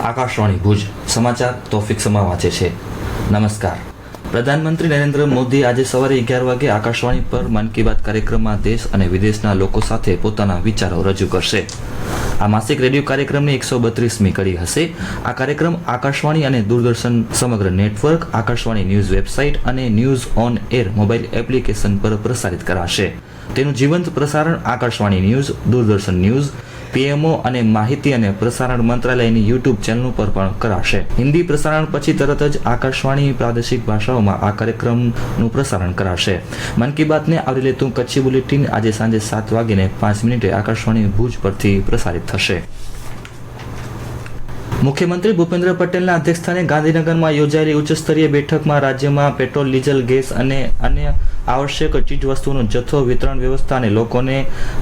આકાશવાણી ભુજ સમાચાર તોફિક સમા વાંચે છે। નમસ્કાર। પ્રધાનમંત્રી નરેન્દ્ર મોદી આજે સવારે 11 વાગે આકાશવાણી પર મન કી બાત કાર્યક્રમમાં દેશ અને વિદેશના લોકો સાથે પોતાના વિચારો રજૂ કરશે। આ માસિક રેડિયો કાર્યક્રમની 132મી કડી હશે। આ કાર્યક્રમ આકાશવાણી અને દૂરદર્શન સમગ્ર નેટવર્ક, આકાશવાણી ન્યૂઝ વેબસાઇટ અને news on air mobile application પર પ્રસારિત કરાશે। તેનું જીવંત પ્રસારણ Akashvani news, Doordarshan news, PMO અને માહિતી અને પ્રસારણ મંત્રાલયની યુટ્યુબ ચેનલ પર પણ કરાશે। હિન્દી પ્રસારણ પછી તરત જ આકાશવાણી પ્રાદેશિક ભાષાઓમાં આ કાર્યક્રમનું પ્રસારણ કરાશે। મન કી બાતને આવરી લેતું કચ્છી બુલેટિન આજે સાંજે 7:05 આકાશવાણી ભુજ પરથી પ્રસારિત થશે। મુખ્યમંત્રી ભૂપેન્દ્ર પટેલના અધ્યક્ષસ્થાને ગાંધીનગરમાં યોજાયેલી ઉચ્ચસ્તરીય બેઠકમાં રાજ્યમાં પેટ્રોલ, ડીઝલ, ગેસ અને અન્ય આવશ્યક ચીજવસ્તુઓનો જથ્થો, વિતરણ વ્યવસ્થા અને લોકોને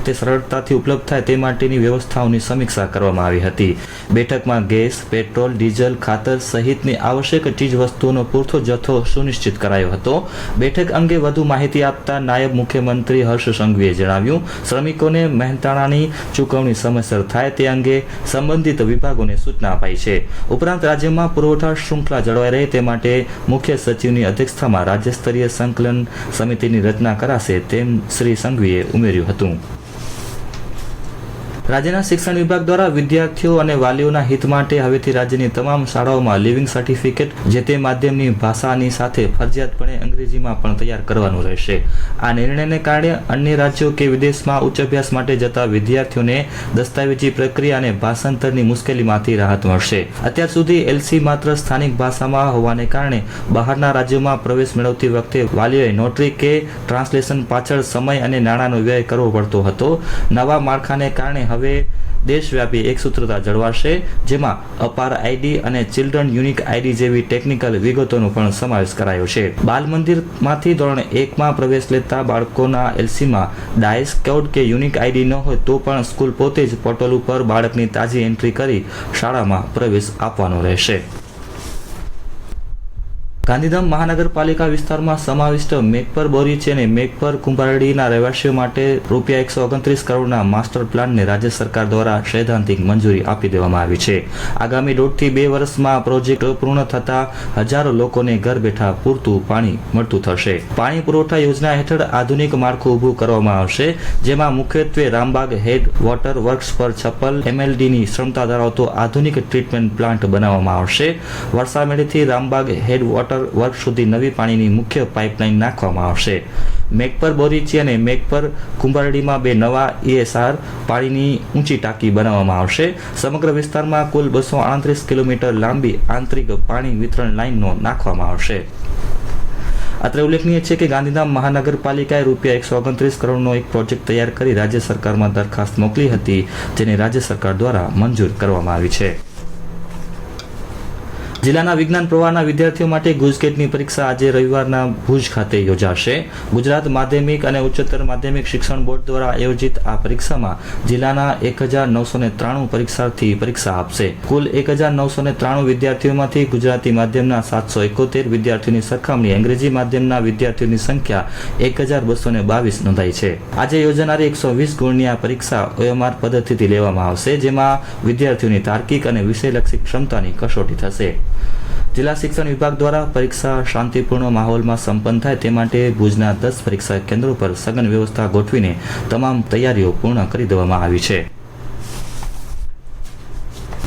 તે સરળતાથી ઉપલબ્ધ થાય તે માટેની વ્યવસ્થાઓની સમીક્ષા કરવામાં આવી હતી। બેઠકમાં ગેસ, પેટ્રોલ, ડીઝલ, ખાતર સહિતની આવશ્યક ચીજવસ્તુઓનો પૂરતો જથ્થો સુનિશ્ચિત કરાયો હતો। બેઠક અંગે વધુ માહિતી આપતા નાયબ મુખ્યમંત્રી હર્ષ સંઘવીએ જણાવ્યું, શ્રમિકોને મહેનતાણાની ચૂકવણી સમયસર થાય તે અંગે સંબંધિત વિભાગોને સૂચના અપાઈ છે। ઉપરાંત રાજ્યમાં પુરવઠા શૃંખલા જળવાઈ રહે તે માટે મુખ્ય સચિવની અધ્યક્ષતામાં રાજ્યસ્તરીય સંકલન સમિતિની રચના કરાશે તેમ શ્રી સંઘવીએ ઉમેર્યું હતું। રાજ્યના શિક્ષણ વિભાગ દ્વારા વિદ્યાર્થીઓ અને વાલીઓના હિત માટે હવેથી રાજ્યની તમામ શાળાઓમાં લિવિંગ સર્ટિફિકેટ જે તે માધ્યમની ભાષાની સાથે ફરજિયાતપણે અંગ્રેજીમાં પણ તૈયાર કરવાનું રહેશે। આ નિર્ણયને કારણે અન્ય રાજ્યો કે વિદેશમાં ઉચ્ચ અભ્યાસ માટે જતા વિદ્યાર્થીઓને દસ્તાવેજી પ્રક્રિયા અને ભાષાંતરની મુશ્કેલીમાંથી રાહત મળશે। અત્યાર સુધી એલસી માત્ર સ્થાનિક ભાષામાં હોવાને કારણે બહારના રાજ્યોમાં પ્રવેશ મેળવતી વખતે વાલીઓએ નોટરી કે ટ્રાન્સલેશન પાછળ સમય અને નાણાંનો વ્યય કરવો પડતો હતો। નવા માળખાને કારણે હવે દેશવ્યાપી એકસૂત્રતા જળવાશે, જેમાં અપાર આઈડી અને ચિલ્ડ્રન યુનિક આઈડી જેવી ટેકનિકલ વિગતોનો પણ સમાવેશ કરાયો છે। બાલ મંદિરમાંથી ધોરણ 1માં પ્રવેશ લેતા બાળકોના એલસીમાં ડાયસ કોડ કે યુનિક આઈડી ન હોય તો પણ સ્કૂલ પોતે જ પોર્ટલ ઉપર બાળકની તાજી એન્ટ્રી કરી શાળામાં પ્રવેશ આપવાનો રહેશે। ગાંધીધામ મહાનગરપાલિકા વિસ્તારમાં સમાવિષ્ટ મેઘપર બોરીચી અને મેઘપર કુંભારડીના રહેવાસીઓ માટે ₹129 કરોડના માસ્ટર પ્લાનને રાજ્ય સરકાર દ્વારા સૈદ્ધાંતિક મંજૂરી આપી દેવામાં આવી છે। આગામી 1.5 થી 2 વર્ષમાં પ્રોજેક્ટ પૂર્ણ થતા હજારો લોકોને ઘર બેઠા પૂરતું પાણી મળતું થશે। પાણી પુરવઠા યોજના હેઠળ આધુનિક માળખું ઊભું કરવામાં આવશે, જેમાં મુખ્યત્વે રામબાગ હેડ વોટર વર્ક્સ પર 56 MLDની ક્ષમતા ધરાવતો આધુનિક ટ્રીટમેન્ટ પ્લાન્ટ બનાવવામાં આવશે। વરસામેડીથી રામબાગ હેડ વોટર વર્ક સુધી નવી પાણીની મુખ્ય પાઇપલાઇન નાખવામાં આવશે। મેઘપર બોરીચી અને મેઘપર કુંભારડીમાં 2 નવા ESR પાણીની ઊંચી ટાંકી બનાવવામાં આવશે। સમગ્ર વિસ્તારમાં કુલ 238 કિલોમીટર લાંબી આંતરિક પાણી વિતરણ લાઇનો નાખવામાં આવશે। અત્રે ઉલ્લેખનીય છે કે ગાંધીધામ મહાનગરપાલિકાએ ₹129 કરોડનો એક પ્રોજેક્ટ તૈયાર કરી રાજ્ય સરકારમાં દરખાસ્ત મોકલી હતી, જેને રાજ્ય સરકાર દ્વારા મંજૂર કરવામાં આવી છે। જિલ્લાના વિજ્ઞાન પ્રવાહના વિદ્યાર્થીઓ માટે ગુજકેટની પરીક્ષા આજે રવિવારના ભુજ ખાતે યોજાશે। ગુજરાત માધ્યમિક અને ઉચ્ચતર માધ્યમિક શિક્ષણ બોર્ડ દ્વારા આયોજિત આ પરીક્ષામાં જિલ્લાના 1993 પરીક્ષાર્થી પરીક્ષા આપશે। કુલ 1993 વિદ્યાર્થીઓમાંથી ગુજરાતી માધ્યમના 771 વિદ્યાર્થીઓની સરખામણી અંગ્રેજી માધ્યમના વિદ્યાર્થીઓની સંખ્યા 1222 નોંધાઈ છે। આજે યોજાનારી 120 ગુણની આ પરીક્ષા OMR પદ્ધતિથી લેવામાં આવશે, જેમાં વિદ્યાર્થીઓની તાર્કિક અને વિષયલક્ષી ક્ષમતાની કસોટી થશે। જિલ્લા શિક્ષણ વિભાગ દ્વારા પરીક્ષા શાંતિપૂર્ણ માહોલમાં સંપન્ન થાય તે માટે ભુજના 10 પરીક્ષા કેન્દ્રો પર સઘન વ્યવસ્થા ગોઠવીને તમામ તૈયારીઓ પૂર્ણ કરી દેવામાં આવી છે।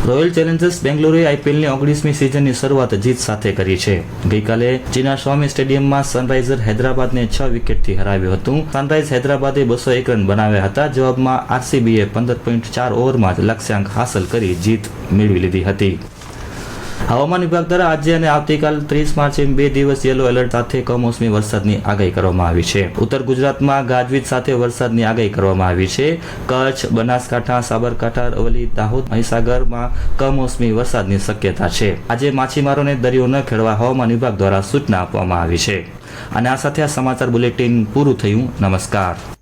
રોયલ ચેલેન્જર્સ બેંગ્લોરે IPLની 19મી સિઝનની શરૂઆત જીત સાથે કરી છે। ગઈકાલે ચિન્નાસ્વામી સ્ટેડિયમમાં સનરાઇઝર હૈદરાબાદને 6 વિકેટથી હરાવ્યું હતું। સનરાઇઝ હૈદરાબાદે 201 રન બનાવ્યા હતા। જવાબમાં RCBએ 15.4 ઓવરમાં જ લક્ષ્યાંક હાંસલ કરી જીત મેળવી લીધી હતી। હવામાન વિભાગ દ્વારા આજે અને આવતીકાલ 30 માર્ચે 2 દિવસ યલો એલર્ટ સાથે કમોસમી વરસાદની આગાહી કરવામાં આવી છે। ઉત્તર ગુજરાતમાં ગાજવીજ સાથે વરસાદની આગાહી કરવામાં આવી છે। કચ્છ, બનાસકાંઠા, સાબરકાંઠા, અરવલ્લી, દાહોદ, મહીસાગરમાં કમોસમી વરસાદની શક્યતા છે। આજે માછીમારોને દરિયો ન ખેડવા હવામાન વિભાગ દ્વારા સૂચના આપવામાં આવી છે। અને આ સાથે આ સમાચાર બુલેટિન પૂરું થયું। નમસ્કાર।